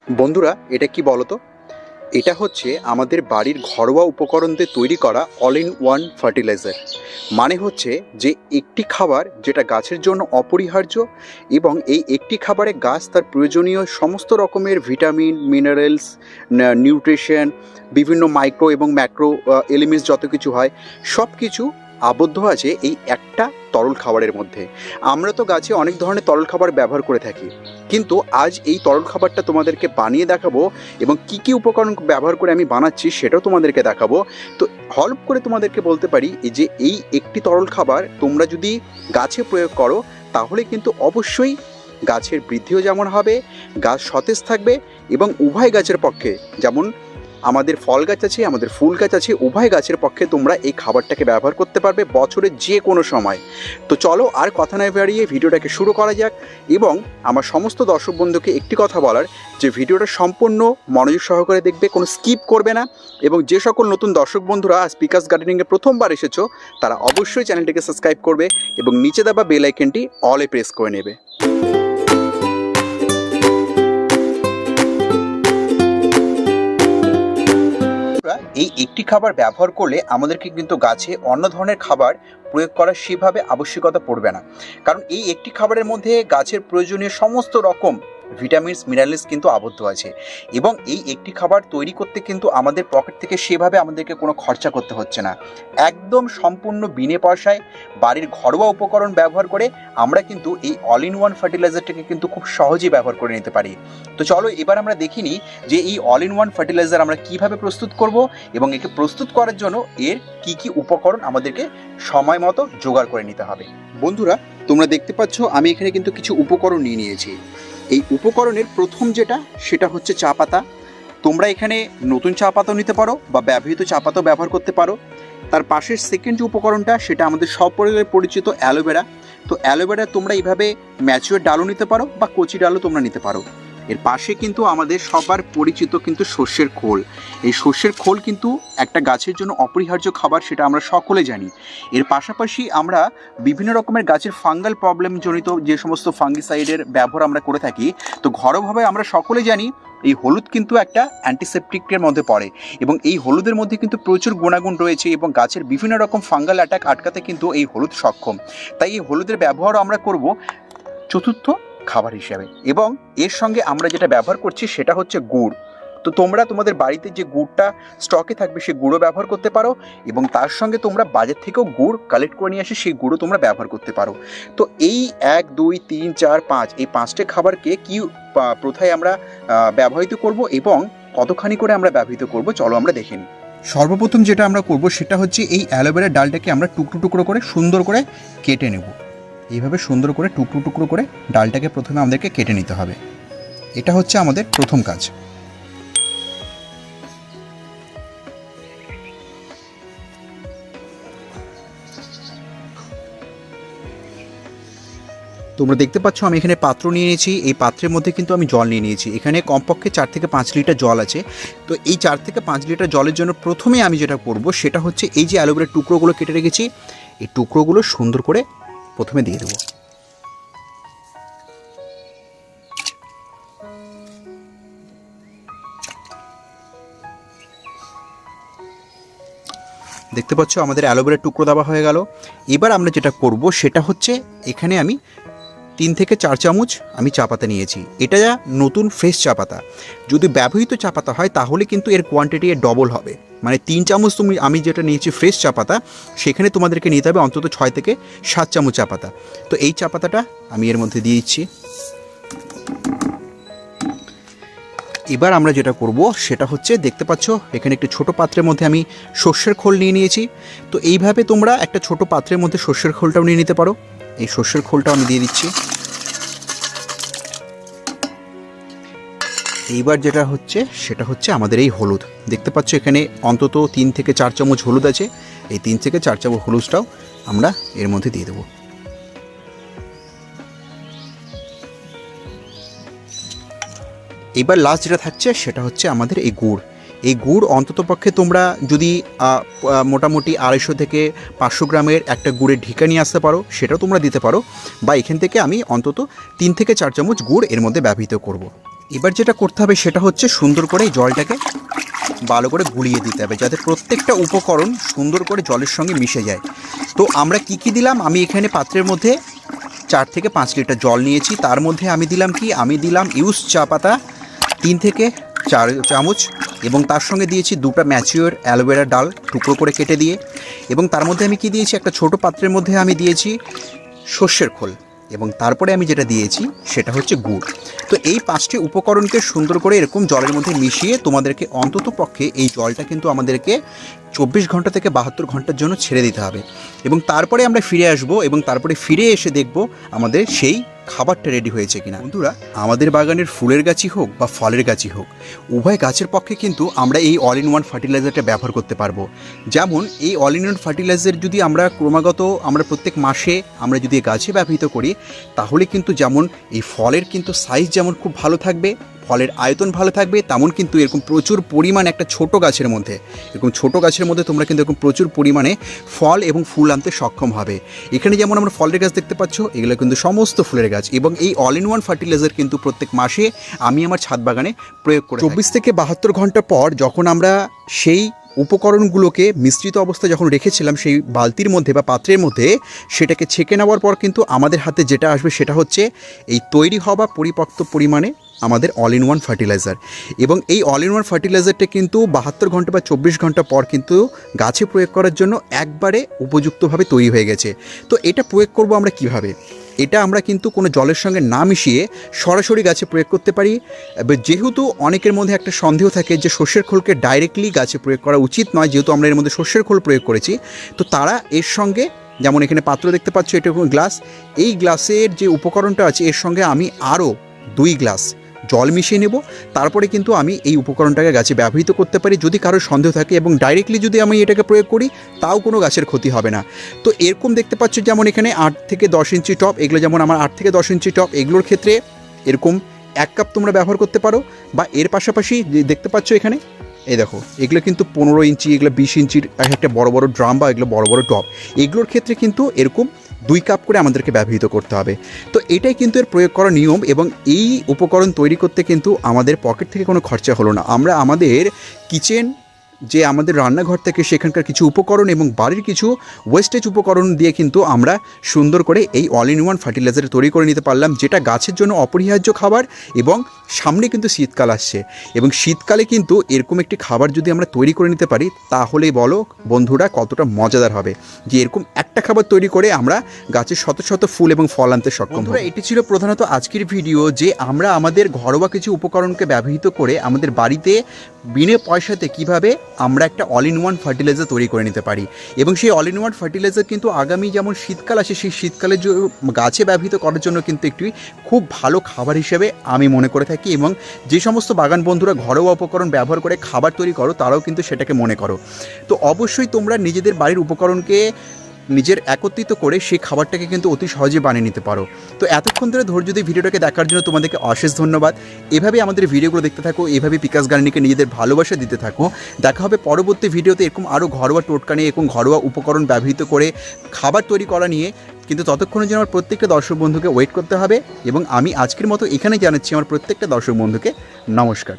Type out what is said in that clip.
বন্ধুরা, এটা কি বলো তো? এটা হচ্ছে আমাদের বাড়ির ঘরোয়া উপকরণ দিয়ে তৈরি করা অল ইন ওয়ান ফার্টিলাইজার। মানে হচ্ছে যে একটি খাবার যেটা গাছের জন্য অপরিহার্য, এবং এই একটি খাবারে গাছ তার প্রয়োজনীয় সমস্ত রকমের ভিটামিন, মিনারেলস, নিউট্রিশন, বিভিন্ন মাইক্রো এবং ম্যাক্রো এলিমেন্টস যত কিছু হয় সব কিছু আবদ্ধ আছে এই একটা তরল খাবারের মধ্যে। আমরা তো গাছে অনেক ধরনের তরল খাবার ব্যবহার করে থাকি, কিন্তু আজ এই তরল খাবারটা তোমাদেরকে বানিয়ে দেখাবো এবং কি কি উপকরণ ব্যবহার করে আমি বানাচ্ছি সেটাও তোমাদেরকে দেখাবো। তো হলপ করে তোমাদেরকে বলতে পারি যে এই একটি তরল খাবার তোমরা যদি গাছে প্রয়োগ করো তাহলে কিন্তু অবশ্যই গাছের বৃদ্ধিও যেমন হবে, গাছ সতেজ থাকবে, এবং উভয় গাছের পক্ষে, যেমন আমাদের ফল গাছ আছে, আমাদের ফুল গাছ আছে, উভয় গাছের পক্ষে তোমরা এই খাবারটাকে ব্যবহার করতে পারবে বছরের যে কোনো সময়। তো চলো আর কথা না বাড়িয়ে ভিডিওটাকে শুরু করা যাক। এবং আমার সমস্ত দর্শক বন্ধুকে একটি কথা বলার, যে ভিডিওটা সম্পূর্ণ মনোযোগ সহকারে দেখবে, কোনো স্কিপ করবে না। এবং যে সকল নতুন দর্শক বন্ধুরা স্পিকার্স গার্ডেনিংয়ে প্রথমবার এসেছো তারা অবশ্যই চ্যানেলটিকে সাবস্ক্রাইব করবে এবং নিচে দেওয়া বেল আইকনটি অলে প্রেস করে নেবে। এই একটি খাবার ব্যবহার করলে আমাদেরকে কিন্তু গাছে অন্য ধরনের খাবার প্রয়োগ করার সেভাবে আবশ্যকতা পড়বে না, কারণ এই একটি খাবারের মধ্যে গাছের প্রয়োজনীয় সমস্ত রকম ভিটামিনস, মিনারেলস কিন্তু আবদ্ধ আছে। এবং এই একটি খাবার তৈরি করতে কিন্তু আমাদের পকেট থেকে সেভাবে আমাদেরকে কোনো খরচা করতে হচ্ছে না, একদম সম্পূর্ণ বিনে পয়সায় বাড়ির ঘরোয়া উপকরণ ব্যবহার করে আমরা কিন্তু এই অল ইন ওয়ান ফার্টিলাইজারটাকে কিন্তু খুব সহজেই ব্যবহার করে নিতে পারি। তো চলো এবার আমরা দেখি নিই যে এই অল ইন ওয়ান ফার্টিলাইজার আমরা কিভাবে প্রস্তুত করব এবং একে প্রস্তুত করার জন্য এর কি কি উপকরণ আমাদেরকে সময় মতো জোগাড় করে নিতে হবে। বন্ধুরা, তোমরা দেখতে পাচ্ছ আমি এখানে কিন্তু কিছু উপকরণ নিয়ে নিয়েছি। এই উপকরণের প্রথম যেটা, সেটা হচ্ছে চা পাতা। তোমরা এখানে নতুন চা পাতাও নিতে পারো বা ব্যবহৃত চা পাতাও ব্যবহার করতে পারো। তার পাশের সেকেন্ড যে উপকরণটা, সেটা আমাদের সকলের পরিচিত অ্যালোভেরা। তো অ্যালোভেরা তোমরা এইভাবে ম্যাচিওর ডালও নিতে পারো বা কচি ডালও তোমরা নিতে পারো। এর পাশে কিন্তু আমাদের সবার পরিচিত কিন্তু সর্ষের খোল। এই সর্ষের খোল কিন্তু একটা গাছের জন্য অপরিহার্য খাবার, সেটা আমরা সকলে জানি। এর পাশাপাশি আমরা বিভিন্ন রকমের গাছের ফাঙ্গাল প্রবলেম জনিত যে সমস্ত ফাঙ্গিসাইডের ব্যবহার আমরা করে থাকি, তো ঘরোয়াভাবে আমরা সকলে জানি এই হলুদ কিন্তু একটা অ্যান্টিসেপটিকের মধ্যে পড়ে, এবং এই হলুদের মধ্যে কিন্তু প্রচুর গুণাগুণ রয়েছে এবং গাছের বিভিন্ন রকম ফাঙ্গাল অ্যাটাক আটকাতে কিন্তু এই হলুদ সক্ষম। তাই এই হলুদের ব্যবহারও আমরা করব চতুর্থ খাবার হিসাবে। এবং এর সঙ্গে আমরা যেটা ব্যবহার করছি সেটা হচ্ছে গুড়। তো তোমরা তোমাদের বাড়িতে যে গুড়টা স্টকে থাকবে সেই গুঁড়ো ব্যবহার করতে পারো, এবং তার সঙ্গে তোমরা বাজার থেকেও গুড় কালেক্ট করে নিয়ে আসে সেই গুঁড়ো তোমরা ব্যবহার করতে পারো। তো এই 1, 2, 3, 4, 5 এই 5টে খাবারকে কি প্রথায় আমরা ব্যবহৃত করব এবং কতখানি করে আমরা ব্যবহৃত করব, চলো আমরা দেখে নিই। সর্বপ্রথম যেটা আমরা করব সেটা হচ্ছে এই অ্যালোভেরার ডালটাকে আমরা টুকরো টুকরো করে সুন্দর করে কেটে নেব। এইভাবে সুন্দর করে টুকরো টুকরো করে ডালটাকে প্রথমে আমাদেরকে কেটে নিতে হবে। এটা হচ্ছে আমাদের প্রথম কাজ। তোমরা দেখতে পাচ্ছ আমি এখানে পাত্র নিয়ে নিয়েছি। এই পাত্রের মধ্যে কিন্তু আমি জল নিয়ে নিয়েছি। এখানে কমপক্ষে 4 থেকে 5 লিটার জল আছে। তো এই 4 থেকে 5 লিটার জলের জন্য প্রথমে আমি যেটা করব সেটা হচ্ছে এই যে অ্যালোভেরার টুকরোগুলো কেটে রেখেছি, এই টুকরোগুলো সুন্দর করে প্রথমে দিয়ে দেবো। দেখতে পাচ্ছ আমাদের অ্যালোভেরার টুকরো দেওয়া হয়ে গেল। এবার আমরা যেটা করব সেটা হচ্ছে এখানে আমি 3 থেকে 4 চামচ আমি চা পাতা নিয়েছি। এটা নতুন ফ্রেশ চা পাতা। যদি ব্যবহৃত চা পাতা হয় তাহলে কিন্তু এর কোয়ান্টিটি ডবল হবে। মানে 3 চামচ আমি যেটা নিয়েছি ফ্রেশ চা পাতা, সেখানে তোমাদেরকে নিতে হবে অন্তত 6 থেকে 7 চামচ চা পাতা। তো এই চা পাতাটা আমি এর মধ্যে দিয়ে দিচ্ছি। এবার আমরা যেটা করব সেটা হচ্ছে, দেখতে পাচ্ছ এখানে একটি ছোট পাত্রের মধ্যে আমি সর্ষের খোল নিয়ে নিয়েছি। তো এইভাবে তোমরা একটা ছোট পাত্রের মধ্যে সর্ষের খোলটাও নিয়ে নিতে পারো। এই সর্ষের খোলটাও আমি দিয়ে দিচ্ছি। এইবার যেটা হচ্ছে সেটা হচ্ছে আমাদের এই হলুদ। দেখতে পাচ্ছ এখানে অন্তত 3 থেকে 4 চামচ হলুদ আছে। এই 3 থেকে 4 চামচ হলুদটাও আমরা এর মধ্যে দিয়ে দেবো। এবার লাস্ট যেটা থাকছে সেটা হচ্ছে আমাদের এই গুড়। এই গুড় অন্ততপক্ষে তোমরা যদি মোটামুটি 250 থেকে 500 গ্রামের একটা গুড়ের ঢিকা নিয়ে আসতে পারো, সেটাও তোমরা দিতে পারো, বা এখান থেকে আমি অন্তত 3 থেকে 4 চামচ গুড় এর মধ্যে ব্যবহৃত করব। এবার যেটা করতে হবে সেটা হচ্ছে সুন্দর করে এই জলটাকে ভালো করে গুলিয়ে দিতে হবে, যাতে প্রত্যেকটা উপকরণ সুন্দর করে জলের সঙ্গে মিশে যায়। তো আমরা কি দিলাম, আমি এখানে পাত্রের মধ্যে 4 থেকে 5 লিটার জল নিয়েছি। তার মধ্যে আমি দিলাম ইউজ চা পাতা 3 থেকে 4 চামচ, এবং তার সঙ্গে দিয়েছি 2টা ম্যাচিওর অ্যালোভেরা ডাল টুকরো করে কেটে দিয়ে, এবং তার মধ্যে আমি দিয়েছি একটা ছোট পাত্রের মধ্যে আমি দিয়েছি সর্ষের খোল, এবং তারপরে আমি যেটা দিয়েছি সেটা হচ্ছে গুড়। তো এই 5টি উপকরণকে সুন্দর করে এরকম জলের মধ্যে মিশিয়ে তোমাদেরকে অন্তত পক্ষে এই জলটা কিন্তু আমাদেরকে 24 ঘন্টা থেকে 72 ঘন্টার জন্য ছেড়ে দিতে হবে, এবং তারপরে আমরা ফিরে আসব, এবং তারপরে ফিরে এসে দেখব আমাদের সেই খাবারটা রেডি হয়েছে কিনা। বন্ধুরা, আমাদের বাগানের ফুলের গাছই হোক বা ফলের গাছই হোক, উভয় গাছের পক্ষে কিন্তু আমরা এই অল ইন ওয়ান ফার্টিলাইজারটা ব্যবহার করতে পারবো। যেমন এই অল ইন ওয়ান ফার্টিলাইজার যদি আমরা ক্রমাগত প্রত্যেক মাসে আমরা যদি গাছে ব্যবহৃত করি, তাহলে কিন্তু যেমন এই ফলের কিন্তু সাইজ যেমন খুব ভালো থাকবে, ফলের আয়তন ভালো থাকবে, তেমন কিন্তু এরকম প্রচুর পরিমাণ একটা ছোট গাছের মধ্যে তোমরা কিন্তু এরকম প্রচুর পরিমাণে ফল এবং ফুল আনতে সক্ষম হবে। এখানে যেমন আমরা ফলের গাছ দেখতে পাচ্ছ, এগুলো কিন্তু সমস্ত ফুলের গাছ, এবং এই অল ইন ওয়ান ফার্টিলাইজার কিন্তু প্রত্যেক মাসে আমি আমার ছাদ বাগানে প্রয়োগ করি। 24 থেকে 72 ঘন্টা পর যখন আমরা সেই উপকরণগুলোকে মিশ্রিত অবস্থায় যখন রেখেছিলাম সেই বালতির মধ্যে বা পাত্রের মধ্যে, সেটাকে ছেঁকে নেওয়ার পর কিন্তু আমাদের হাতে যেটা আসবে সেটা হচ্ছে এই তৈরি হওয়া পরিপক্ত পরিমাণে আমাদের অল ইন ওয়ান ফার্টিলাইজার। এবং এই অল ইন ওয়ান ফার্টিলাইজারটা কিন্তু 72 ঘন্টা বা 24 ঘন্টা পর কিন্তু গাছে প্রয়োগ করার জন্য একবারে উপযুক্তভাবে তৈরি হয়ে গেছে। তো এটা প্রয়োগ করব আমরা কিভাবে? এটা আমরা কিন্তু কোনো জলের সঙ্গে না মিশিয়ে সরাসরি গাছে প্রয়োগ করতে পারি। যেহেতু অনেকের মধ্যে একটা সন্দেহ থাকে যে সর্ষের খোলকে ডাইরেক্টলি গাছে প্রয়োগ করা উচিত নয়, যেহেতু আমরা এর মধ্যে সর্ষের খোল প্রয়োগ করেছি, তো তারা এর সঙ্গে, যেমন এখানে পাত্র দেখতে পাচ্ছ, এটা গ্লাস, এই গ্লাসের যে উপকরণটা আছে এর সঙ্গে আমি আরও 2 গ্লাস জল মিশিয়ে নেব। তারপরে কিন্তু আমি এই উপকরণটাকে গাছে ব্যবহৃত করতে পারি যদি কারোর সন্দেহ থাকে, এবং ডাইরেক্টলি যদি আমি এটাকে প্রয়োগ করি তাও কোনো গাছের ক্ষতি হবে না। তো এরকম দেখতে পাচ্ছ, যেমন এখানে 8 থেকে 10 ইঞ্চি টব, এগুলো যেমন আমার 8 থেকে 10 ইঞ্চি টব, এগুলোর ক্ষেত্রে এরকম 1 কাপ তোমরা ব্যবহার করতে পারো। বা এর পাশাপাশি দেখতে পাচ্ছ এখানে, এই দেখো, এগুলো কিন্তু 15 ইঞ্চি, এগুলো 20 ইঞ্চির একটা বড় বড় ড্রাম বা এগুলো বড় বড় টব, এগুলোর ক্ষেত্রে কিন্তু এরকম 2 কাপ করে আমাদেরকে ব্যবহৃত করতে হবে। তো এটাই কিন্তু এর প্রয়োগ করার নিয়ম, এবং এই উপকরণ তৈরি করতে কিন্তু আমাদের পকেট থেকে কোনো খরচা হলো না। আমরা আমাদের কিচেন, যে আমাদের রান্নাঘর থেকে সেখানকার কিছু উপকরণ এবং বাড়ির কিছু ওয়েস্টেজ উপকরণ দিয়ে কিন্তু আমরা সুন্দর করে এই অল ইন ওয়ান ফার্টিলাইজার তৈরি করে নিতে পারলাম, যেটা গাছের জন্য অপরিহার্য খাবার। এবং সামনে কিন্তু শীতকাল আসছে, এবং শীতকালে কিন্তু এরকম একটি খাবার যদি আমরা তৈরি করে নিতে পারি, তাহলেই বলো বন্ধুরা কতটা মজাদার হবে, যে এরকম একটা খাবার তৈরি করে আমরা গাছের শত শত ফুল এবং ফল আনতে সক্ষম হব। এটি ছিল প্রধানত আজকের ভিডিও, যে আমরা আমাদের ঘরোয়া কিছু উপকরণকে ব্যবহৃত করে আমাদের বাড়িতে বিনা পয়সাতে কিভাবে আমরা একটা অল ইন ওয়ান ফার্টিলাইজার তৈরি করে নিতে পারি। এবং সেই অল ইন ওয়ান ফার্টিলাইজার কিন্তু আগামী যেমন শীতকাল আসে, সেই শীতকালের গাছে ব্যবহৃত করার জন্য কিন্তু একটি খুব ভালো খাবার হিসেবে আমি মনে করে থাকি। এবং যে সমস্ত বাগান বন্ধুরা ঘরোয়া উপকরণ ব্যবহার করে খাবার তৈরি করো, তারাও কিন্তু সেটাকে মনে করো। তো অবশ্যই তোমরা নিজেদের বাড়ির উপকরণকে নিজের একত্রিত করে সেই খাবারটাকে কিন্তু অতি সহজে বানিয়ে নিতে পারো। তো এতক্ষণ ধরে ধৈর্য দিয়ে ভিডিওটাকে দেখার জন্য তোমাদেরকে অশেষ ধন্যবাদ। এভাবে আমাদের ভিডিওগুলো দেখতে থাকো, এভাবে পিকাস গার্ডেনিংকে নিজেদের ভালোবাসা দিতে থাকো। দেখা হবে পরবর্তী ভিডিওতে এরকম আরও ঘরোয়া টোটকা নিয়ে, এরকম ঘরোয়া উপকরণ ব্যবহৃত করে খাবার তৈরি করা নিয়ে। কিন্তু ততক্ষণের জন্য আমার প্রত্যেকটা দর্শক বন্ধুকে ওয়েট করতে হবে, এবং আমি আজকের মতো এখানে জানাচ্ছি আমার প্রত্যেকটা দর্শক বন্ধুকে নমস্কার।